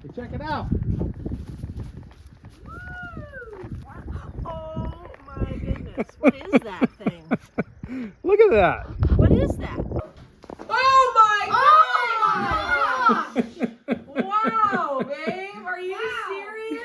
Hey, check it out. Oh my goodness. What is that thing? Look at that. What is that? Oh my gosh! Wow, babe. Are you serious?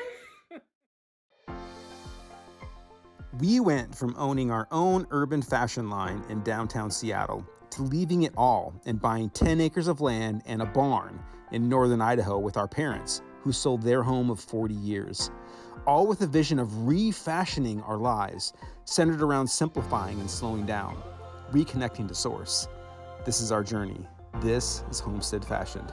We went from owning our own urban fashion line in downtown Seattle to leaving it all and buying 10 acres of land and a barn in northern Idaho with our parents, who sold their home of 40 years. All with a vision of refashioning our lives, centered around simplifying and slowing down, reconnecting to source. This is our journey. This is Homestead Fashioned.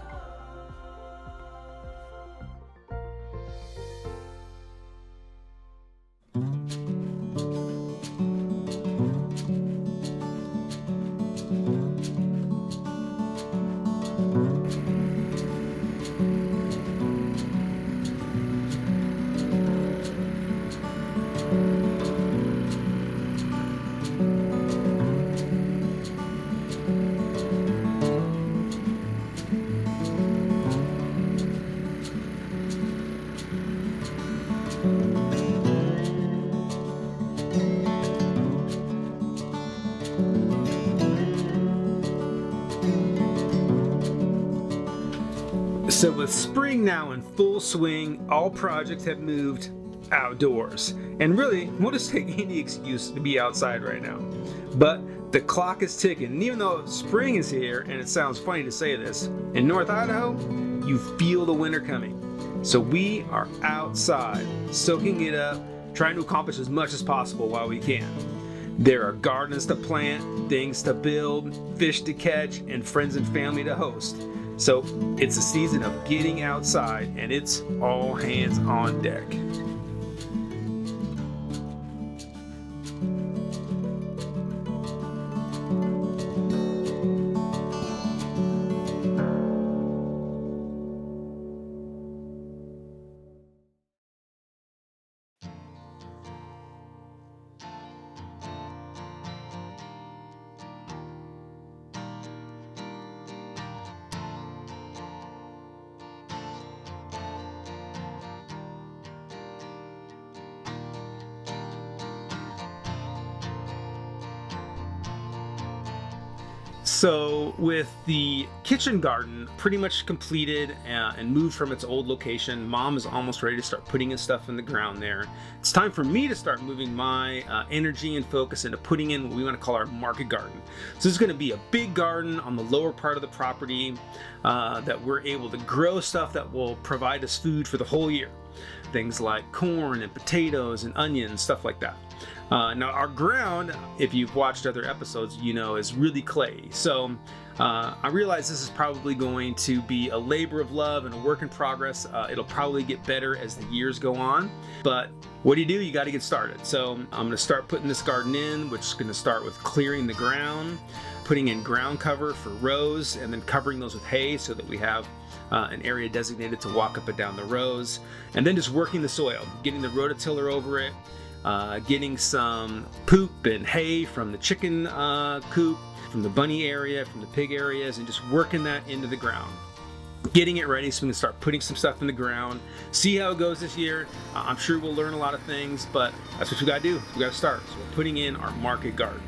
So with spring now in full swing, all projects have moved outdoors. And really, we'll just take any excuse to be outside right now. But the clock is ticking. And even though spring is here, and it sounds funny to say this, in North Idaho, you feel the winter coming. So we are outside, soaking it up, trying to accomplish as much as possible while we can. There are gardens to plant, things to build, fish to catch, and friends and family to host. So it's a season of getting outside, and it's all hands on deck. So with the kitchen garden pretty much completed and moved from its old location, Mom is almost ready to start putting his stuff in the ground there. It's time for me to start moving my energy and focus into putting in what we want to call our market garden. So this is going to be a big garden on the lower part of the property that we're able to grow stuff that will provide us food for the whole year. Things like corn and potatoes and onions, stuff like that. Now our ground, if you've watched other episodes, you know, is really clay. So I realize this is probably going to be a labor of love and a work in progress. It'll probably get better as the years go on. But what do? You got to get started. So I'm going to start putting this garden in, which is going to start with clearing the ground, putting in ground cover for rows, and then covering those with hay so that we have an area designated to walk up and down the rows. And then just working the soil, getting the rototiller over it, getting some poop and hay from the chicken coop, from the bunny area, from the pig areas, and just working that into the ground. Getting it ready so we can start putting some stuff in the ground, see how it goes this year. I'm sure we'll learn a lot of things, but that's what we gotta do. We gotta start. So we're putting in our market garden.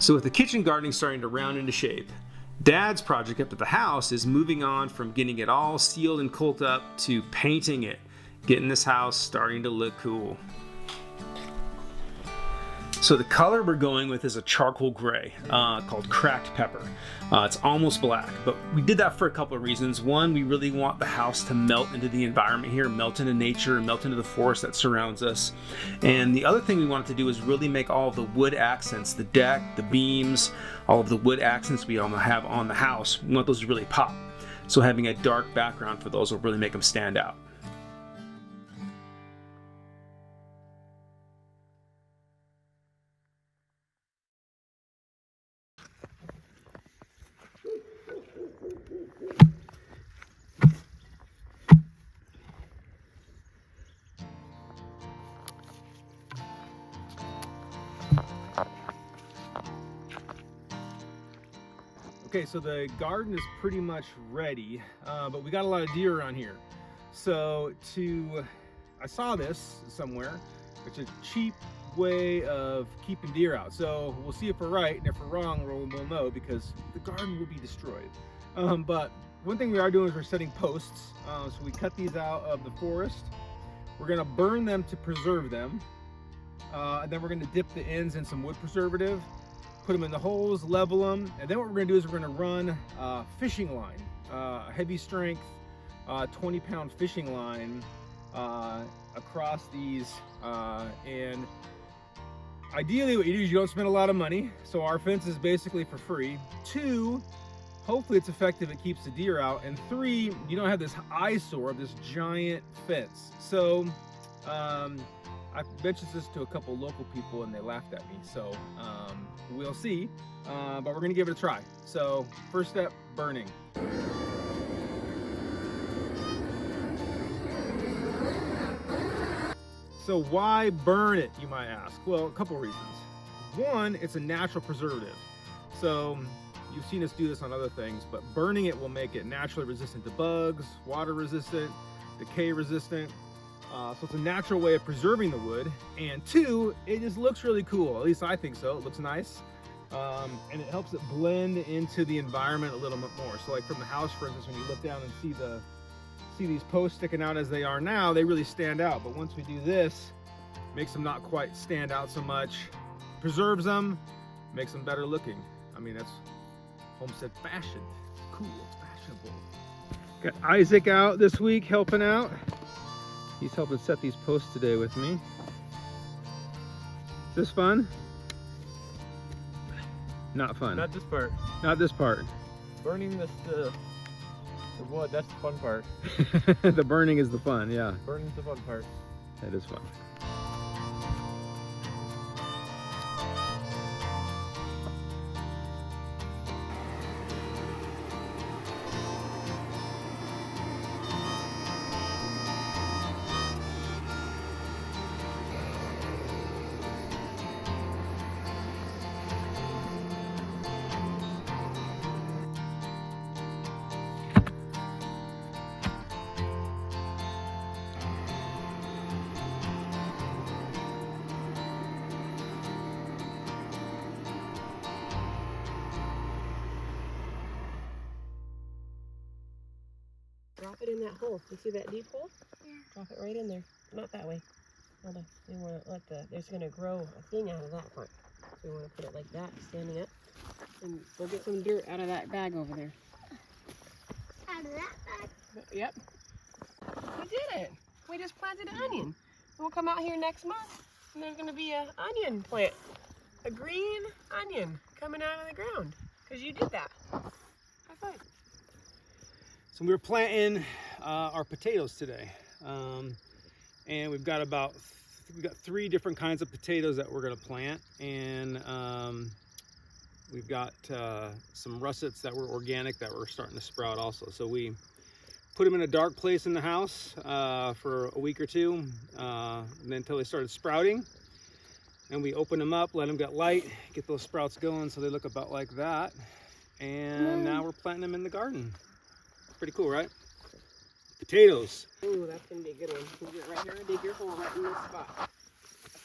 So with the kitchen gardening starting to round into shape, Dad's project up at the house is moving on from getting it all sealed and cooled up to painting it, getting this house starting to look cool. So the color we're going with is a charcoal gray called cracked pepper. It's almost black, but we did that for a couple of reasons. One, we really want the house to melt into the environment here, melt into nature, melt into the forest that surrounds us. And the other thing we wanted to do is really make all of the wood accents, the deck, the beams, all of the wood accents we have on the house, we want those to really pop. So having a dark background for those will really make them stand out. Okay, so the garden is pretty much ready, but we got a lot of deer around here. So I saw this somewhere, it's a cheap way of keeping deer out. So we'll see if we're right, and if we're wrong, we'll know, because the garden will be destroyed. But one thing we are doing is we're setting posts. So we cut these out of the forest. We're gonna burn them to preserve them. And then we're gonna dip the ends in some wood preservative, put them in the holes, level them, and then what we're going to do is we're going to run a fishing line, heavy strength 20-pound fishing line across these, and ideally what you do is you don't spend a lot of money, so our fence is basically for free. 2, hopefully it's effective, it keeps the deer out, and 3, you don't have this eyesore of this giant fence. So I mentioned this to a couple local people and they laughed at me, so we'll see, but we're gonna give it a try. So first step, burning. So why burn it, you might ask? Well, a couple reasons. One, it's a natural preservative. So you've seen us do this on other things, but burning it will make it naturally resistant to bugs, water resistant, decay resistant. So it's a natural way of preserving the wood. And 2, it just looks really cool. At least I think so. It looks nice. And it helps it blend into the environment a little bit more. So like from the house, for instance, when you look down and see these posts sticking out as they are now, they really stand out. But once we do this, makes them not quite stand out so much, preserves them, makes them better looking. I mean, that's homestead fashion. It's cool, it's fashionable. Got Isaac out this week helping out. He's helping set these posts today with me. Is this fun? Not fun. Not this part. Not this part. Burning the wood, that's the fun part. The burning is the fun, yeah. Burning's the fun part. That is fun. Drop it in that hole. You see that deep hole? Yeah. Drop it right in there. Not that way. Hold on. We want to let there's going to grow a thing out of that part. So we want to put it like that, standing up. And we'll get some dirt out of that bag over there. Out of that bag? Yep. We did it. We just planted an onion. We'll come out here next month and there's going to be an onion plant. A green onion coming out of the ground. Because you did that. High five. So we were planting our potatoes today, and we've got 3 different kinds of potatoes that we're going to plant, and we've got some russets that were organic that were starting to sprout also. So we put them in a dark place in the house for a week or 2, and then until they started sprouting, and we opened them up, let them get light, get those sprouts going so they look about like that, and now we're planting them in the garden. Pretty cool, right? Potatoes. Ooh, that's gonna be a good one. You get right here, dig your hole right in this spot.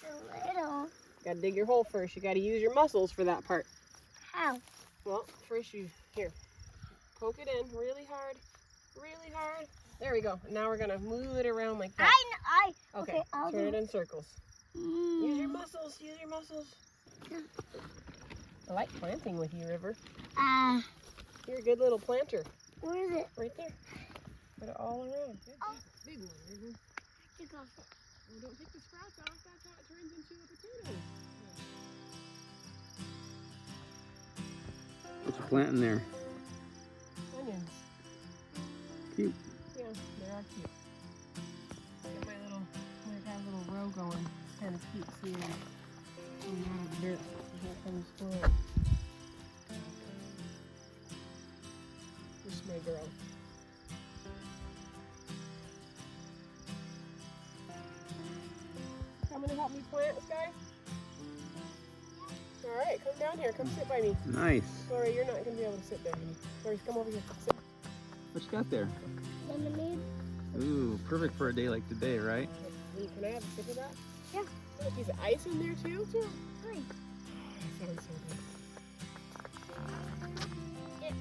A little. Gotta dig your hole first. You gotta use your muscles for that part. How? Well, first poke it in really hard, really hard. There we go. And now we're gonna move it around like that. Okay, I'll turn it in circles. Use your muscles. Use your muscles. I like planting with you, River. You're a good little planter. Where is it? Right there. Put it all around. Good. Oh. Big one, River. Take off it. Well, don't take the sprouts off. That's how it turns into a potato. What you planting there? Onions. Cute. Yeah, they are cute. Got my little, I got a little row going. It's kind of cute seeing them coming out of the dirt. Here comes squirrel. This is my girl. Coming to help me plant, Sky? Alright, come down here. Come sit by me. Nice. Sorry, you're not going to be able to sit there, honey. Sorry, come over here. Sit. What you got there? Lemonade. Ooh, perfect for a day like today, right? Can I have a sip of that? Yeah. There's a piece of ice in there, too? Two, three. That sounds so good.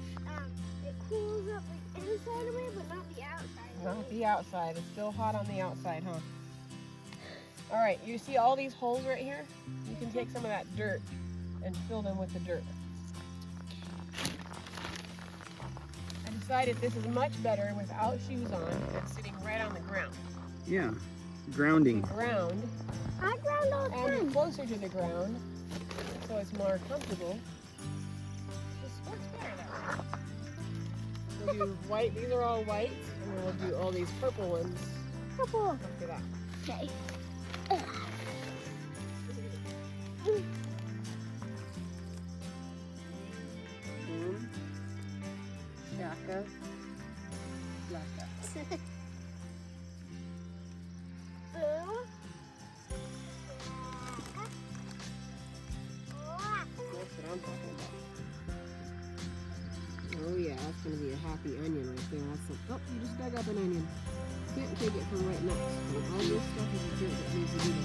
It cools up the inside of it, but not the outside. Not the outside. It's still hot on the outside, huh? Alright, you see all these holes right here? You can take some of that dirt and fill them with the dirt. I decided this is much better without shoes on and sitting right on the ground. Yeah. Grounding. Ground I ground all the and time. closer to the ground, so it's more comfortable. Just works better that way. We'll do white. These are all white, and then we'll do all these purple ones Purple. after that. Okay. Boom. Shaka. Blacka. That's what I'm talking about. Oh yeah, that's gonna be a happy onion right there. That's oh, you just dug up an onion. Can't take it from right next. All this stuff is the dirt that needs to be there.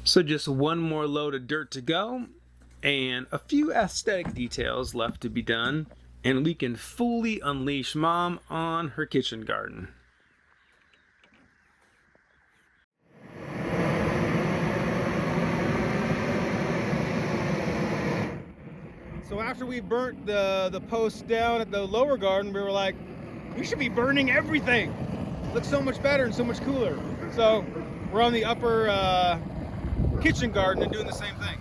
So just one more load of dirt to go, and a few aesthetic details left to be done, and we can fully unleash Mom on her kitchen garden. So after we burnt the post down at the lower garden, we were like, we should be burning everything. It looks so much better and so much cooler. So we're on the upper kitchen garden and doing the same thing.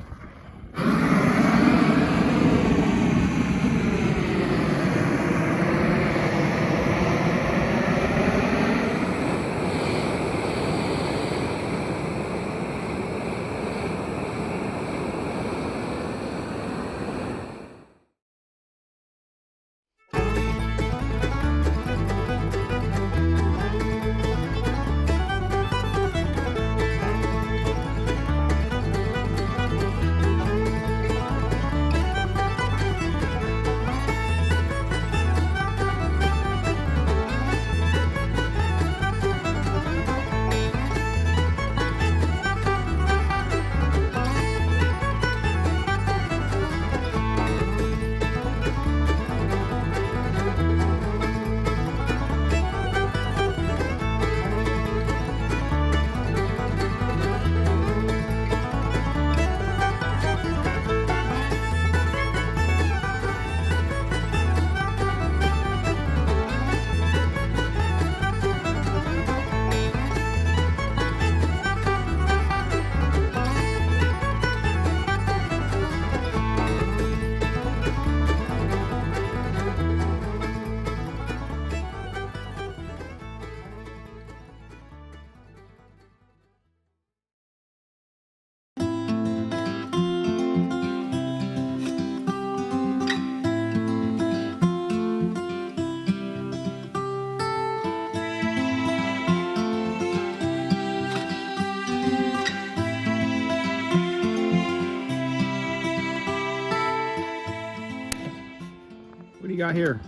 got here?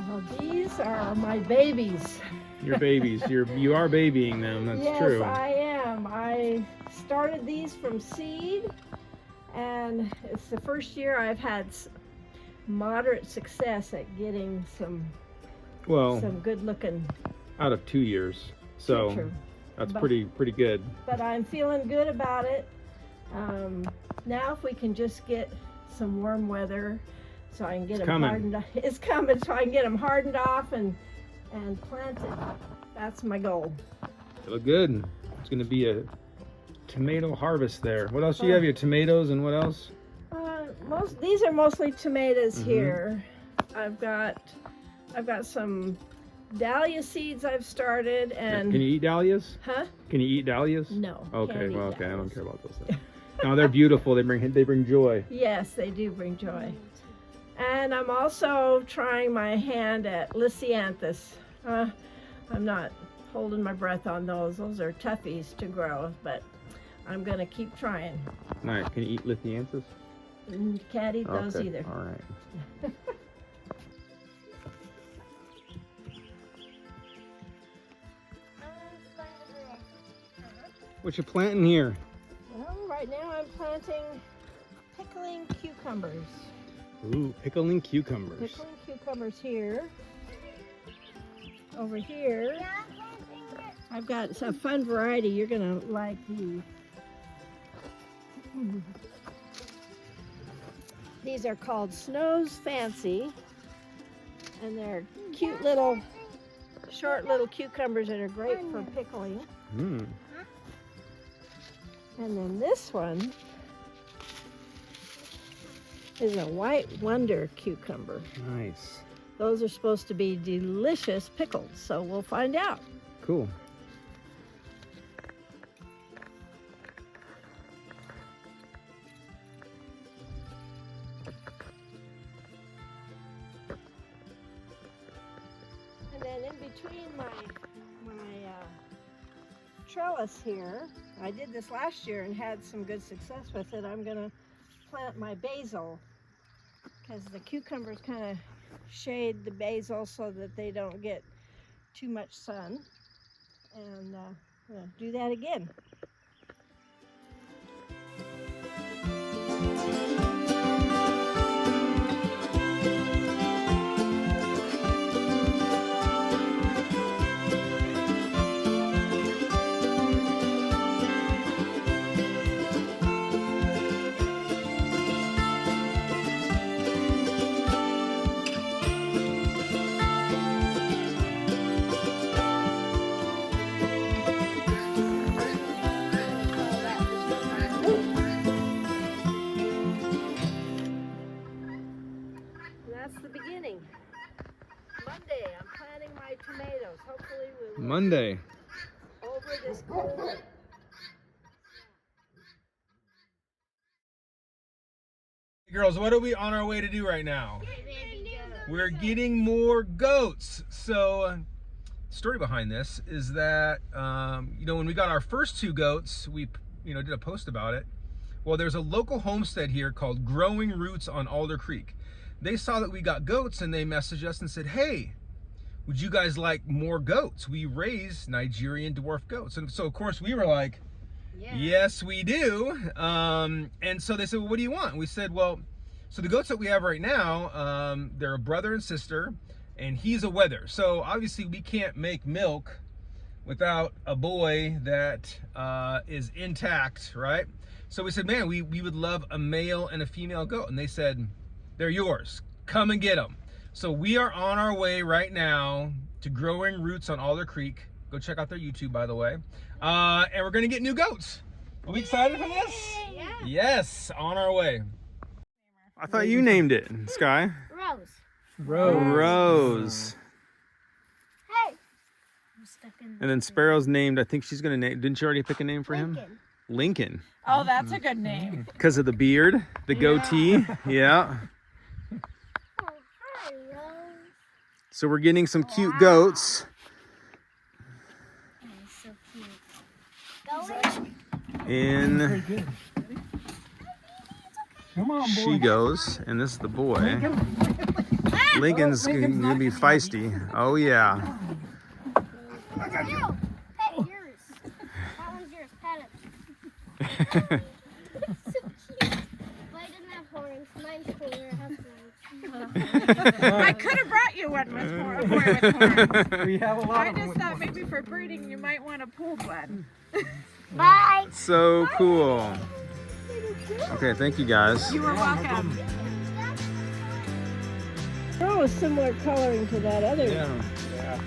Well, these are my babies. Your babies. You are babying them. That's yes, true. I am. I started these from seed, and it's the first year I've had moderate success at getting some good looking. Out of 2 years, so True. that's pretty good. But I'm feeling good about it. Now if we can just get some warm weather, so I can get them hardened. It's coming, so I can get them hardened off and planted. That's my goal. They look good. It's gonna be a tomato harvest there. What else do you have? Your tomatoes and what else? These are mostly tomatoes here. I've got some dahlia seeds I've started, and can you eat dahlias? Huh? Can you eat dahlias? No. Okay, well, okay, I don't care about those things. No, they're beautiful. They bring joy. Yes, they do bring joy. And I'm also trying my hand at Lysianthus. I'm not holding my breath on those. Those are toughies to grow, but I'm gonna keep trying. Nice. Can you eat Lysianthus? Can't eat those either. All right. What you planting here? Well, right now I'm planting pickling cucumbers. Ooh, pickling cucumbers. Pickling cucumbers here. Over here, I've got a fun variety. You're gonna like these. These are called Snow's Fancy, and they're cute little, short little cucumbers that are great for pickling. Mm. And then this one is a White Wonder cucumber. Nice. Those are supposed to be delicious pickles, so we'll find out. Cool. And then in between my trellis here, I did this last year and had some good success with it. I'm gonna plant my basil, because the cucumbers kind of shade the basil so that they don't get too much sun. And I'm gonna do that again. Monday, I'm planting my tomatoes. Hopefully we'll Monday. over this cold. Girls, what are we on our way to do right now? We're getting more goats. So, story behind this is that when we got our first 2 goats, we did a post about it. Well, there's a local homestead here called Growing Roots on Alder Creek. They saw that we got goats and they messaged us and said, hey, would you guys like more goats? We raise Nigerian dwarf goats. And so of course we were like, yeah. Yes, we do. And so they said, well, what do you want? And we said, well, so the goats that we have right now, they're a brother and sister, and he's a wether. So obviously we can't make milk without a boy that is intact, right? So we said, man, we would love a male and a female goat. And they said, they're yours. Come and get them. So we are on our way right now to Growing Roots on Alder Creek. Go check out their YouTube, by the way. And we're going to get new goats. Are we excited for this? Yeah. Yes, on our way. I thought you named it, Sky. Rose. Hey. I'm stuck in And then Sparrow's named, I think she's going to name, didn't you already pick a name for him? Lincoln. Oh, that's a good name. Because of the beard, the goatee. Yeah. Oh, hi, Rose. So we're getting some cute goats. Oh, so cute. In Come on, boy. she goes, and this is the boy. Ah! Lincoln's gonna be feisty. Oh yeah. You. Pet yours. That one's yours. Pet it. So cute. But it doesn't have horns. Mine's cooler. It has horns. I could have brought you one with horns. We have a lot I of them just with thought horns. maybe for breeding you might want a pulled one. Bye. So cool. Okay, thank you guys. You are welcome. Oh, similar coloring to that other. Yeah.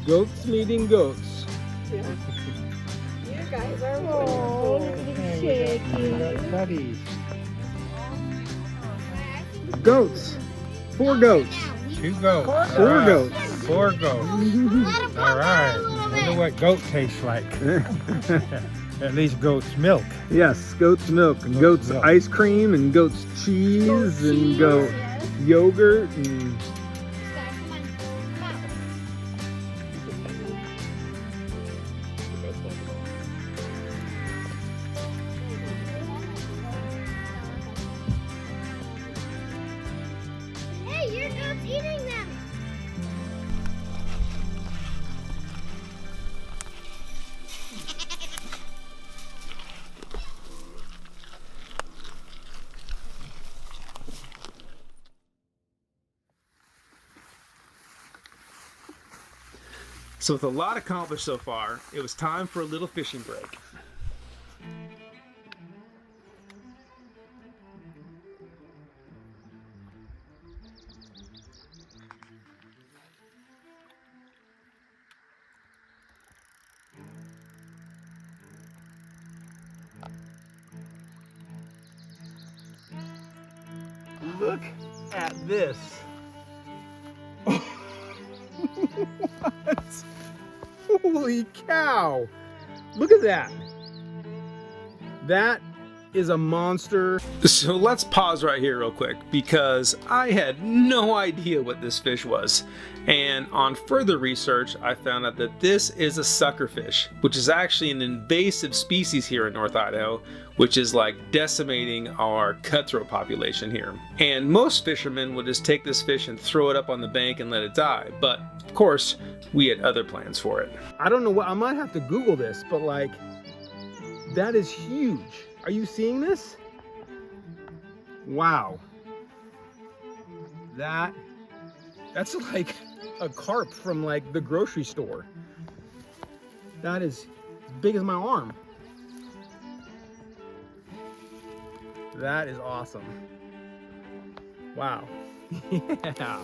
Goats meeting goats. You guys are Oh, wonderful. Shaky. Puppies. Goats. 4 goats. 2 goats. 4 goats. 4 goats. All right. Wonder what goat tastes like. At least goat's milk. Yes, goat's milk and goat's milk. ice cream and goat's cheese and goat yogurt and Hey, your goat's eating them. So with a lot accomplished so far, it was time for a little fishing break. look at this. What? Holy cow. Look at that. That is a monster. So let's pause right here real quick because I had no idea what this fish was. And on further research, I found out that this is a suckerfish, which is actually an invasive species here in North Idaho, which is like decimating our cutthroat population here. And most fishermen would just take this fish and throw it up on the bank and let it die. But of course, we had other plans for it. I don't know what, I might have to Google this, but like, that is huge. Are you seeing this? Wow. That's like a carp from like the grocery store. That is as big as my arm. That is awesome. Wow. Yeah.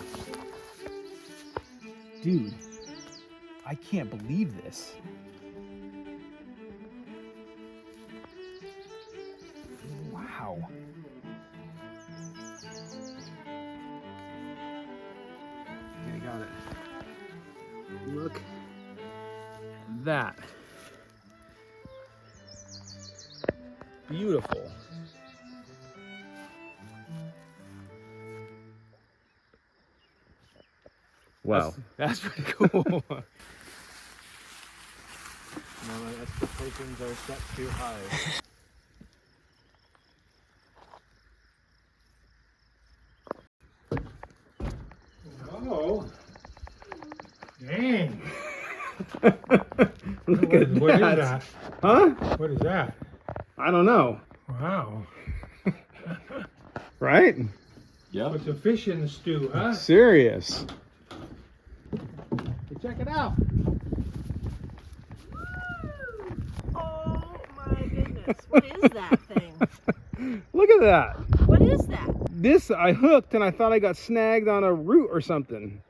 Dude, I can't believe this. Wow. Okay, got it. Look at that. Beautiful. Wow. That's pretty cool. No, my expectations are set too high. Oh. Dang. Look at What is that. that? Huh? What is that? I don't know. Wow. Right? Yep. What's a fish in the stew, huh? Serious. Check it out. Oh my goodness. What is that thing? Look at that. What is that? This I hooked and I thought I got snagged on a root or something.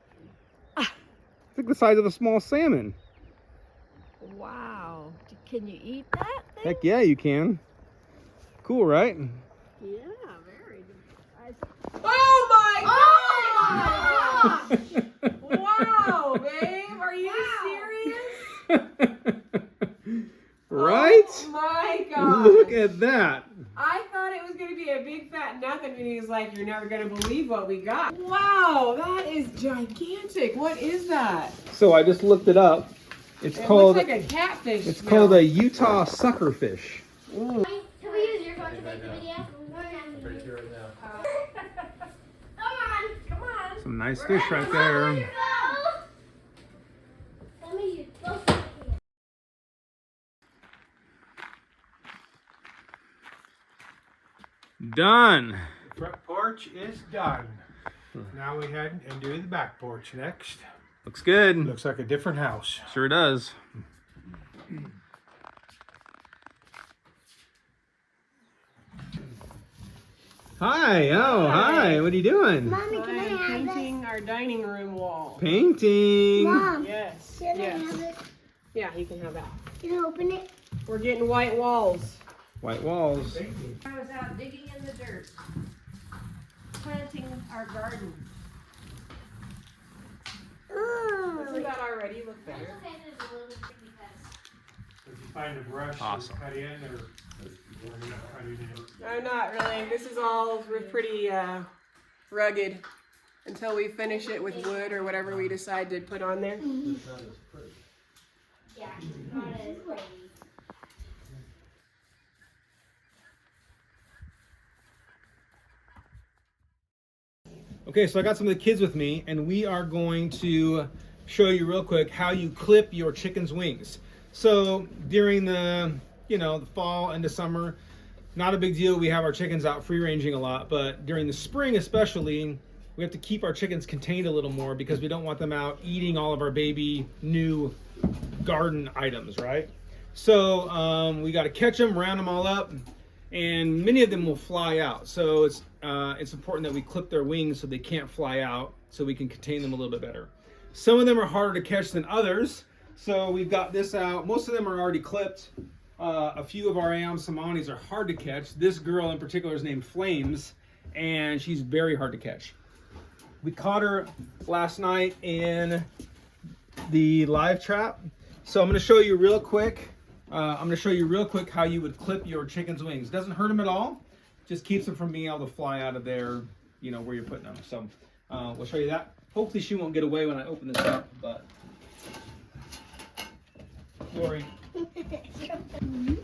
It's like the size of a small salmon. Wow. Can you eat that thing? Heck yeah, you can. Cool, right? Yeah, very good. Oh my Oh gosh! Wow, babe, are you serious? Right? Oh my god! Look at that. I thought it was gonna be a big fat nothing, and he's like, "You're never gonna believe what we got." Wow, that is gigantic. What is that? So I just looked it up. It's It called looks like a catfish. it's called a Utah suckerfish. Can we use your phone to make the video? Some nice fish right there. Done. The front porch is done. Now we head and do the back porch next. Looks good. Looks like a different house. Sure does. Hi. Oh, hi. What are you doing? Mommy, can I have this? Painting our dining room wall. Painting. Mom, Yes. can I Yes. have it? Yeah, you can have that. Can I open it? We're getting white walls. White walls. I was out digging in the dirt, planting our garden. Isn't that already look better? Did you find a brush Awesome. to cut in, or you're not cutting in? I'm not really. This is all pretty rugged until we finish it with wood or whatever we decide to put on there. Yeah, not as pretty. Okay, so I got some of the kids with me, and we are going to show you real quick how you clip your chicken's wings. So during the, the fall into summer, not a big deal. We have our chickens out free ranging a lot, but during the spring especially, we have to keep our chickens contained a little more because we don't want them out eating all of our baby new garden items, right? So we got to catch them, round them all up, and many of them will fly out. So it's important that we clip their wings so they can't fly out, so we can contain them a little bit better. Some of them are harder to catch than others, so we've got this out. Most of them are already clipped. A few of our Samanis are hard to catch. This girl in particular is named Flames, and she's very hard to catch. We caught her last night in the live trap. So I'm going to show you real quick. How you would clip your chicken's wings. Doesn't hurt them at all. Just keeps them from being able to fly out of there, where you're putting them. So we'll show you that. Hopefully she won't get away when I open this up, but Lori.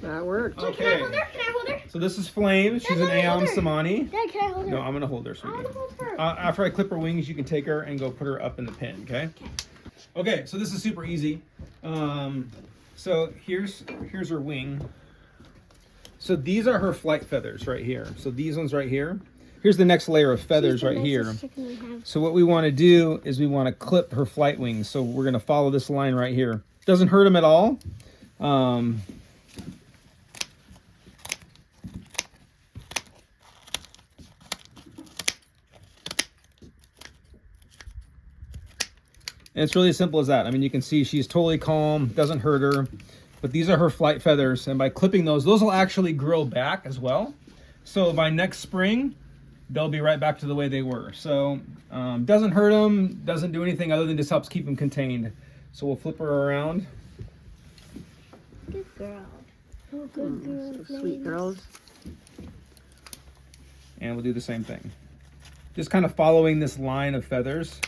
That worked. Okay. Can I hold her? So this is Flame. She's an Dad, let me hold her. Samani. Dad, can I hold her? No, I'm gonna hold her, I sweetie. want to hold her. After I clip her wings, you can take her and go put her up in the pen, okay? Okay, so this is super easy. So here's her wing. So these are her flight feathers right here. So these ones right here. Here's the next layer of feathers right here. So what we want to do is we want to clip her flight wings. So we're going to follow this line right here. Doesn't hurt them at all. And it's really as simple as that. I mean, you can see she's totally calm, doesn't hurt her. But these are her flight feathers, and by clipping those will actually grow back as well. So by next spring, they'll be right back to the way they were. So doesn't hurt them, doesn't do anything other than just helps keep them contained. So we'll flip her around. Good girl. Oh, good girl. So sweet girls. And we'll do the same thing. Just kind of following this line of feathers.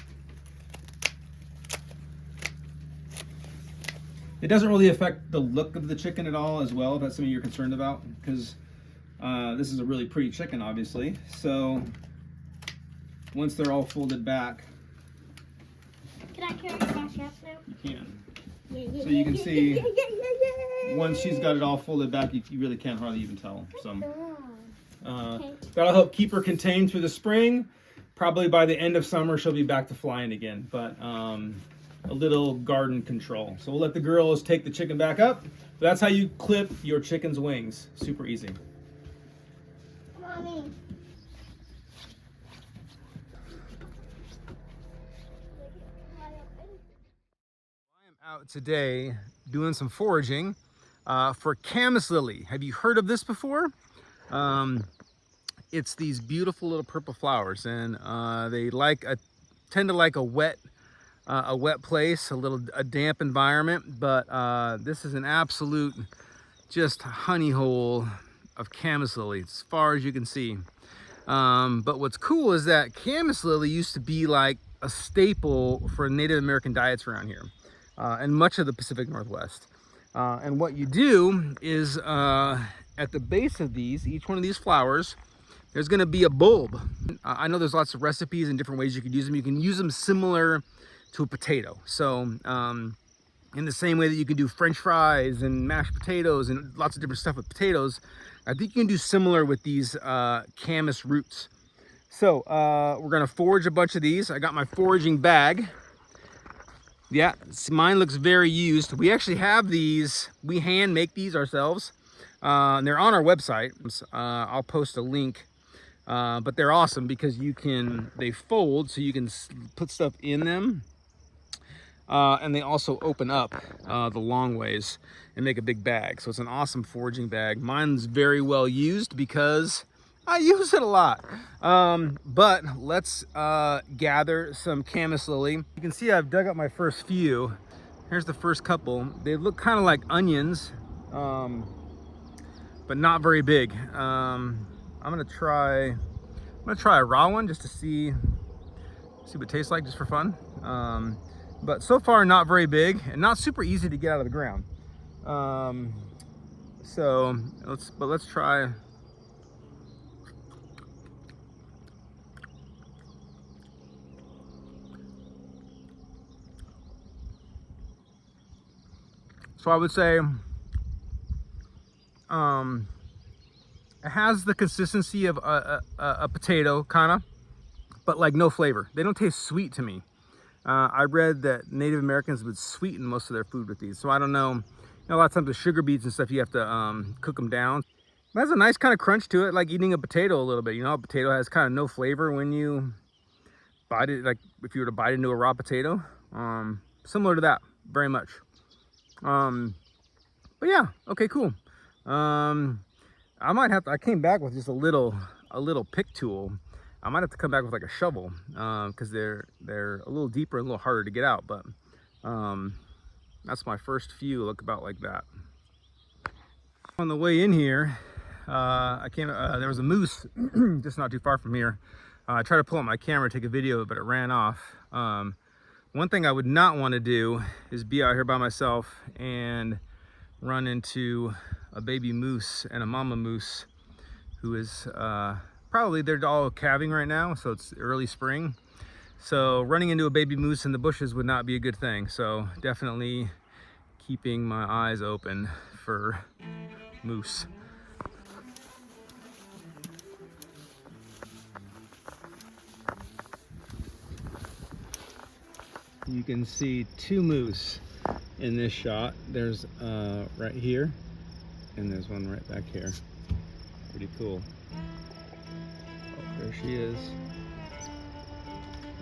It doesn't really affect the look of the chicken at all as well, if that's something you're concerned about, because this is a really pretty chicken, obviously. So once they're all folded back, Can I carry the cash now? you can. So you can see once she's got it all folded back, you really can't hardly even tell. So that'll help keep her contained through the spring. Probably by the end of summer, she'll be back to flying again. But a little garden control. So we'll let the girls take the chicken back up. But that's how you clip your chicken's wings. Super easy. Mommy. I am out today doing some foraging for Camis Lilly. Have you heard of this before? It's these beautiful little purple flowers, and they tend to like a wet place, a damp environment, but this is an absolute just honey hole of Camis Lilly as far as you can see. But what's cool is that Camis Lilly used to be like a staple for Native American diets around here and much of the Pacific Northwest. And what you do is at the base of each one of these flowers, there's going to be a bulb. I know there's lots of recipes and different ways you could use them. You can use them similar to a potato. So in the same way that you can do French fries and mashed potatoes and lots of different stuff with potatoes, I think you can do similar with these camas roots. So we're going to forage a bunch of these. I got my foraging bag. Yeah, mine looks very used. We actually have these. We hand make these ourselves. They're on our website. I'll post a link. But they're awesome because they fold so you can put stuff in them. And they also open up the long ways and make a big bag. So it's an awesome foraging bag. Mine's very well used because I use it a lot. But let's gather some Camis Lilly. You can see I've dug up my first few. Here's the first couple. They look kind of like onions, but not very big. I'm gonna try a raw one just to see what it tastes like, just for fun. But so far not very big and not super easy to get out of the ground. So let's try. So I would say it has the consistency of a potato, kind of, but like no flavor. They don't taste sweet to me. I read that Native Americans would sweeten most of their food with these, so I don't know. You know, a lot of times with sugar beets and stuff, you have to cook them down. It has a nice kind of crunch to it, like eating a potato a little bit. You know, a potato has kind of no flavor when you bite it, like if you were to bite into a raw potato. Similar to that, very much. But yeah, okay, cool. I might have to, I came back with just a little pick tool. I might have to come back with like a shovel, because they're a little deeper and a little harder to get out, but that's my first few, look about like that. On the way in here, there was a moose just not too far from here. I tried to pull up my camera, take a video, but it ran off. One thing I would not want to do is be out here by myself and run into a baby moose and a mama moose who is probably, they're all calving right now, so it's early spring. So running into a baby moose in the bushes would not be a good thing. So definitely keeping my eyes open for moose. You can see two moose in this shot. There's right here, and there's one right back here. Pretty cool. Oh, there she is.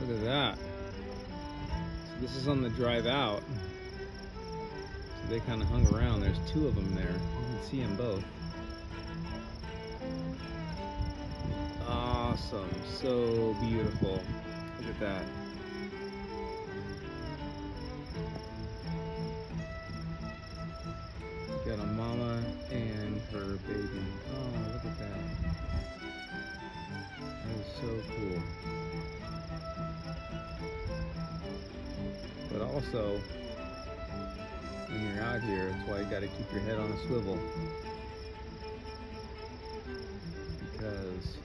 Look at that. So this is on the drive out. So they kind of hung around. There's two of them there. You can see them both. Awesome. So beautiful. Look at that. Got a mama and her baby. Oh, look at that. That is so cool. But also, when you're out here, that's why you got to keep your head on a swivel. Because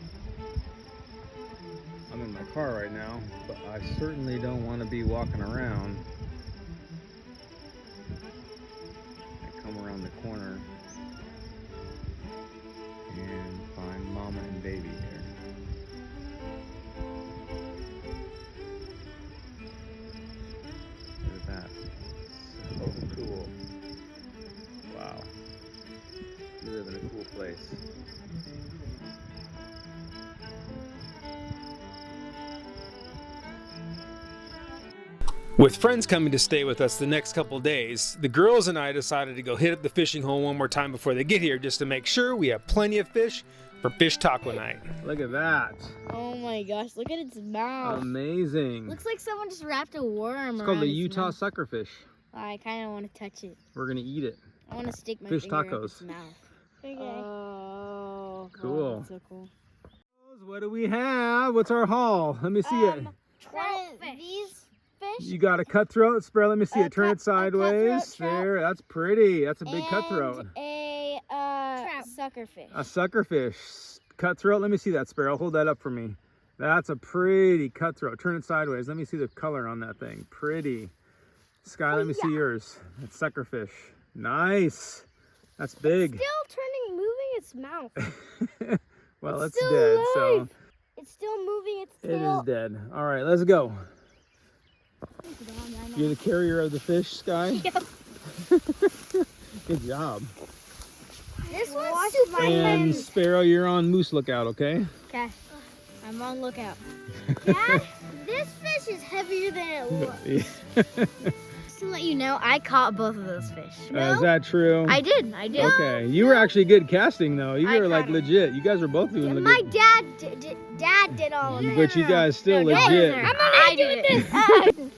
I'm in my car right now, but I certainly don't want to be walking around. Around the corner and find mama and baby here. Look at that. So cool. Wow. We live in a cool place. With friends coming to stay with us the next couple days, the girls and I decided to go hit up the fishing hole one more time before they get here, just to make sure we have plenty of fish for fish taco night. Look at that. Oh my gosh, look at its mouth. Amazing. Looks like someone just wrapped a worm. It's called the its Utah mouth. suckerfish. I kind of want to touch it. We're going to eat it. I want to stick my Fish finger up tacos. its mouth. Okay. Oh, Cool. wow, that's so cool. What do we have? What's our haul? Let me see it. These fish. You got a cutthroat, Spare. Let me see it. Turn it sideways. trout. There, that's pretty. That's a big cutthroat. And a suckerfish. A suckerfish. cutthroat? Let me see that, Sparrow. Hold that up for me. That's a pretty cutthroat. Turn it sideways. Let me see the color on that thing. Pretty. Sky, let me see yours. That's suckerfish. Nice. That's big. Still moving its mouth. Well, it's still dead, alive. so It's still moving its it tail. is dead. All right, let's go. You're the carrier of the fish, Sky? Yep. Good job. This one's super And heavy. Sparrow, you're on moose lookout, okay? Okay. I'm on lookout. Dad, this fish is heavier than it looks. Just to let you know, I caught both of those fish. Is that true? I did. Okay, you were actually good casting though. You I were like caught 'em. legit. You guys were both doing My legit. dad did all of it. But you guys still legit. I did it.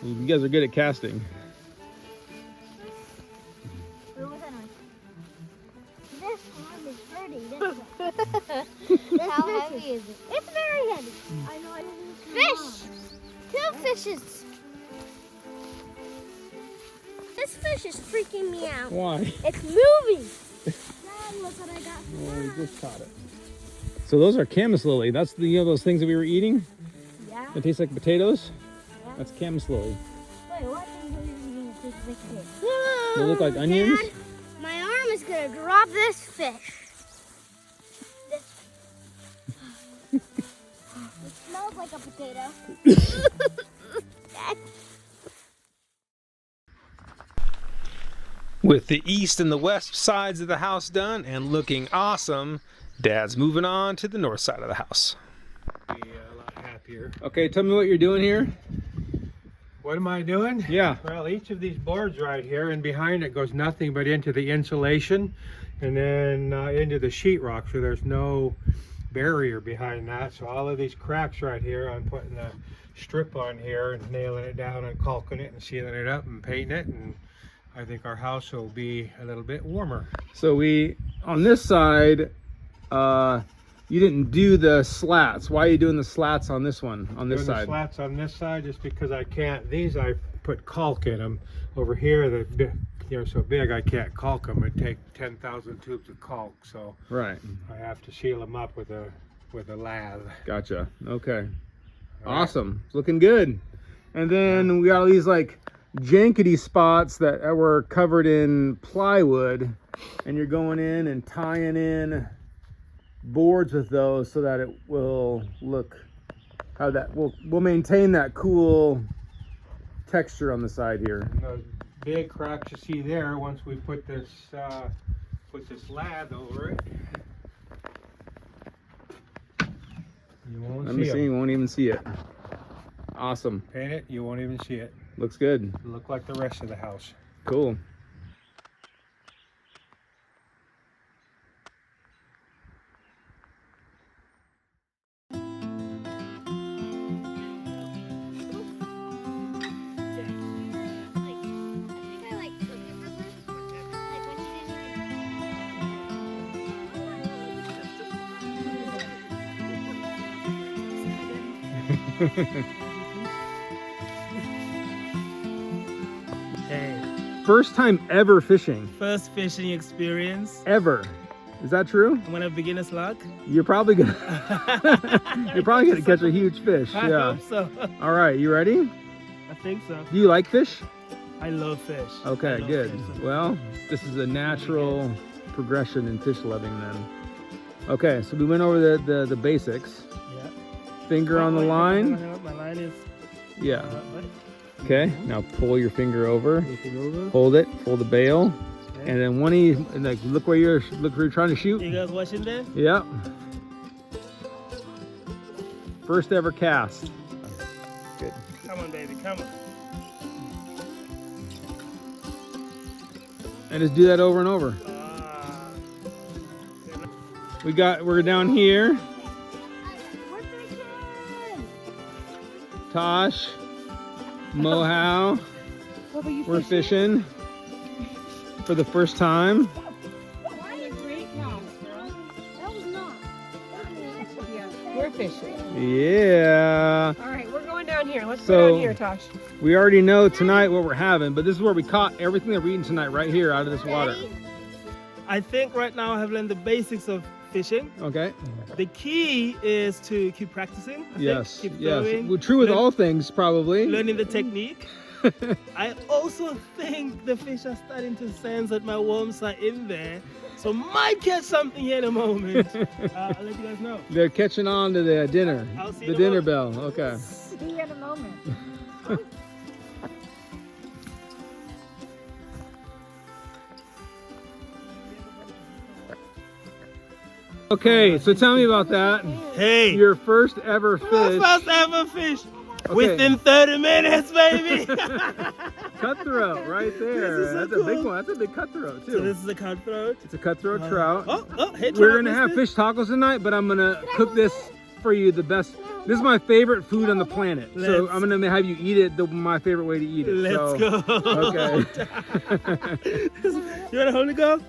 You guys are good at casting. This arm is hurting. How heavy is it? It's very heavy. I know. Fish. 2 fishes. This fish is freaking me out. Why? It's moving. Dad, look what I got. Well, we just caught it. So those are Camis Lilly. That's the those things that we were eating. Yeah. That taste like potatoes. Yeah. That's Camis Lilly. Wait, what things are you eating? They look like onions. Dad, my arm is gonna drop this fish. It smells like a potato. With the east and the west sides of the house done and looking awesome, Dad's moving on to the north side of the house. Be a lot happier. Okay, tell me what you're doing here. What am I doing? Yeah. Well, each of these boards right here, and behind it goes nothing but into the insulation and then into the sheetrock, so there's no barrier behind that. So all of these cracks right here, I'm putting a strip on here and nailing it down and caulking it and sealing it up and painting it, and I think our house will be a little bit warmer. So we, on this side, you didn't do the slats. Why are you doing the slats on this one, on this Doing the side? slats on this side just because I can't. These I put caulk in them. Over here, they're so big I can't caulk them. It'd take 10,000 tubes of caulk, so Right. I have to seal them up with a lathe. Gotcha. Okay. All right. Awesome. It's looking good. And then we got all these like jankety spots that were covered in plywood, and you're going in and tying in boards with those so that it will look how that will maintain that cool texture on the side here. And those big cracks you see there, once we put this lathe over it, you won't Let see me see. them. You won't even see it. Awesome. Paint it, you won't even see it. Looks good. It'll look like the rest of the house. Cool. Hey, First time ever fishing. first fishing experience. Ever. Is that true? I'm gonna beginner's luck. You're probably gonna you're probably gonna catch a huge fish. I Yeah. hope so. All right, you ready? I think so. Do you like fish? I love fish. Okay, I love good. fish so Well, this is a natural progression in fish loving then. Okay, so we went over the basics. Yeah. Finger on the Hang line. on, my line is. Yeah. Buddy. Okay. Now pull your finger over. Looking over. Hold it. Hold the bail. Okay. And then like look where you're trying to shoot. You guys watching there? Yep. First ever cast. Good. Come on, baby. Come on. And just do that over and over. Ah. We're down here. We're fishing. Tosh, Mohow, we're fishing for the first time. Why is that was not. We're fishing. Yeah. All right, we're going down here. Let's So- go down here, Tosh. We already know tonight what we're having, but this is where we caught everything that we're eating tonight, right here out of this water. I think right now I have learned the basics of fishing. Okay. The key is to keep practicing. I Yes. think. Keep Yes. throwing, Well, true with learn- all things, probably. learning the technique. I also think the fish are starting to sense that my worms are in there, so might catch something here in a moment. I'll let you guys know. They're catching on to the dinner. I'll see The you in a dinner moment. bell. Okay. See you in a moment. Okay. So tell me about that. Hey, Your first ever my fish. first ever fish. Okay. Within 30 minutes, baby. Cutthroat right there. This is so That's a big cool. one. That's a big cutthroat too. So this is a cutthroat. It's a cutthroat trout. Hey, We're trout, gonna have mister. fish tacos tonight, but I'm gonna cook this for you the best. This is my favorite food on the planet, so Let's- I'm gonna have you eat it my favorite way to eat it. Let's so, go. Okay. You wanna hold it, go?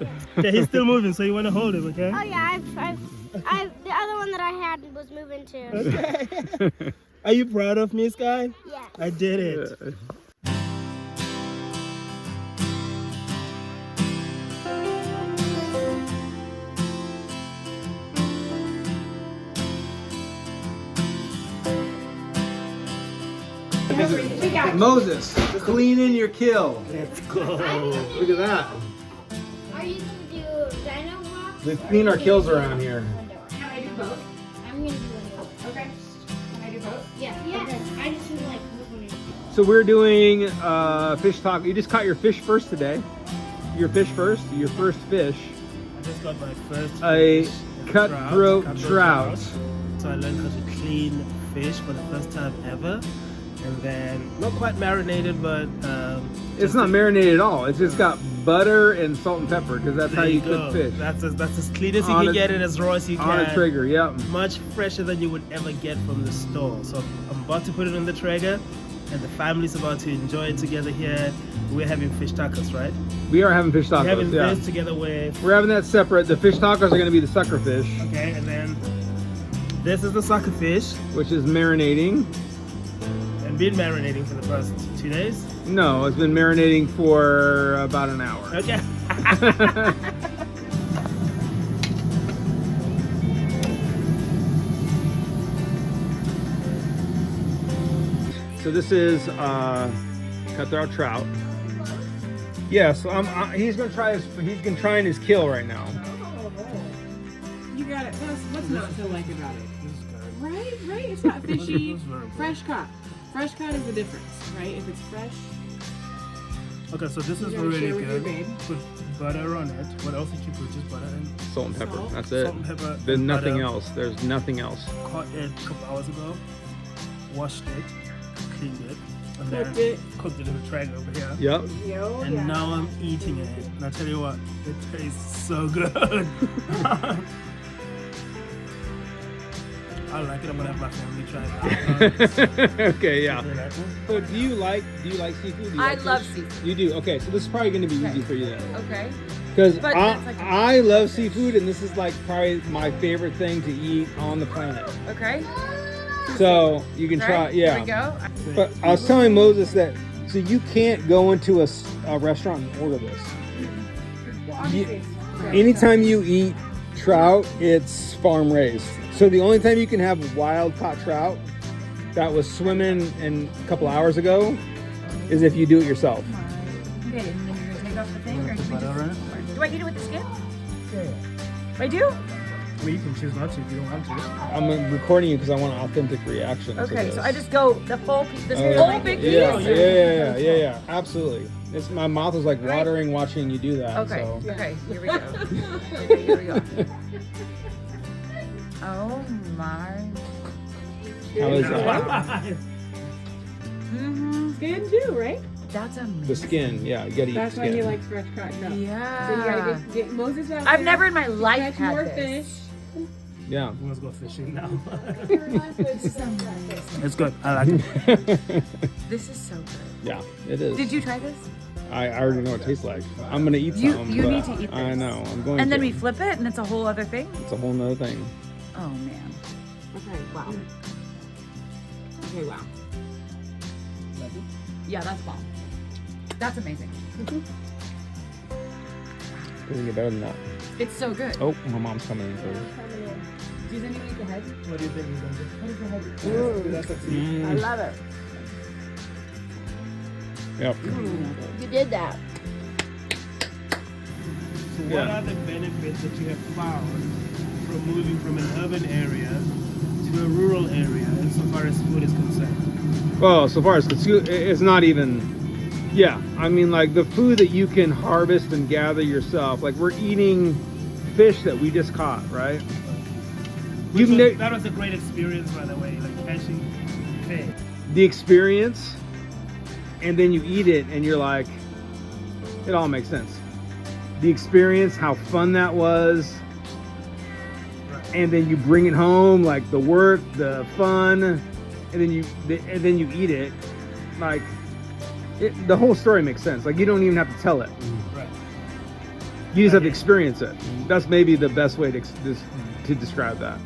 Yeah, he's still moving, so you wanna hold him, okay? Oh yeah, the other one that I had was moving too. Okay. Are you proud of me, Sky? Yeah. I did it. Moses, cleaning your kill. Let's go. Look at that. Are you gonna do dino walks? We clean our kills around here. Can I do both? I'm gonna do one. Okay. Can I do both? Yeah. Yes. I just would like moving. So we're doing fish taco. You just caught your fish first today. Your fish first. Your first fish. I just got my first A fish, cutthroat trout. So I learned how to clean fish for the first time ever. And then, not quite marinated, but It's not marinated at all. It's just got butter and salt and pepper because that's how there you go. cook fish. That's as clean as you On can a- get it, as raw as you can. On a trigger, yep. Much fresher than you would ever get from the store. So I'm about to put it on the Traeger, and the family's about to enjoy it together here. We're having fish tacos, right? We are having fish We're having tacos, yeah. this together with, We're having that separate. The fish tacos are going to be the sucker fish, okay, and then this is the sucker fish, which is marinating. and been marinating for the past 2 days. No, it's been marinating for about an hour. Okay. So this is cutthroat trout. Yeah, so he's gonna try his kill right now. You got it. What's not to like about it? Right? It's not fishy. Fresh caught. Fresh caught is the difference, right? If it's fresh, Okay, so this is You gotta really share with your good. babe. Put butter on it. What else did you put? Just butter and Salt and pepper. Salt. That's it. salt and pepper. There's and nothing butter. else. There's nothing else. Caught it a couple hours ago. Washed it, cleaned it, and Cooked then it. cooked it in the Traeger over here. Yep. yo, And yeah. now I'm eating it. And I tell you what, it tastes so good. I like it. I'm gonna have my family try it. Okay, yeah. You like it? So do you like seafood? Do you I like love fish? seafood. You do. Okay, so this is probably going to be Okay. easy for you then, Okay. because But that's like a- I love seafood, and this is like probably my favorite thing to eat on the planet. Okay. So you can try, Right? yeah. Here we go. But I was telling Moses that so you can't go into a restaurant and order this. You- anytime you eat trout, it's farm raised. So the only time you can have wild caught trout that was swimming in a couple hours ago is if you do it yourself. Okay, and then you're gonna take off the thing, or Put do butter on it. I eat it with the skin? Yeah. I do. Well, you can choose not to if you don't want to. I'm recording you because I want an authentic reaction. to Okay, this. so I just go the full piece. The Oh, whole yeah. big Yeah, piece. yeah, absolutely. It's my mouth is like Right. watering watching you do that. Okay. So. Okay. Here we go. Okay, here we go. Oh my. How is that? Mm-hmm. Skin too, right? That's amazing. The skin, yeah, you gotta eat That's the why skin. he likes fresh caught trout. Yeah. So you gotta get Moses out I've there, never in my life catch had more this. fish. Yeah. Let's go fishing now. This is amazing. It's good. I like it. This is so good. Yeah, it is. Did you try this? I already know what it tastes like. I'm gonna eat You- some. you but need to eat I this. know. I'm going And then to. we flip it, and it's a whole other thing. It's a whole nother thing. Oh man. Okay. Wow. Okay. Wow. Yeah, that's bomb. That's amazing. Doesn't get better than that. It's so good. Oh, my mom's coming in first. Do you think you make a head? What do you think? I love it. Yep. You did that. So what are the benefits that you have found from moving from an urban area to a rural area insofar as food is concerned? Well, so far as it's not even, yeah. I mean, like the food that you can harvest and gather yourself. Like we're eating fish that we just caught, right? That was a great experience, by the way, like catching fish. The experience, and then you eat it, and you're like, it all makes sense. The experience, how fun that was, and then you bring it home, like the work, the fun, and then you eat it, like the whole story makes sense. Like you don't even have to tell it. Right. You just have to experience it. That's maybe the best way to describe that.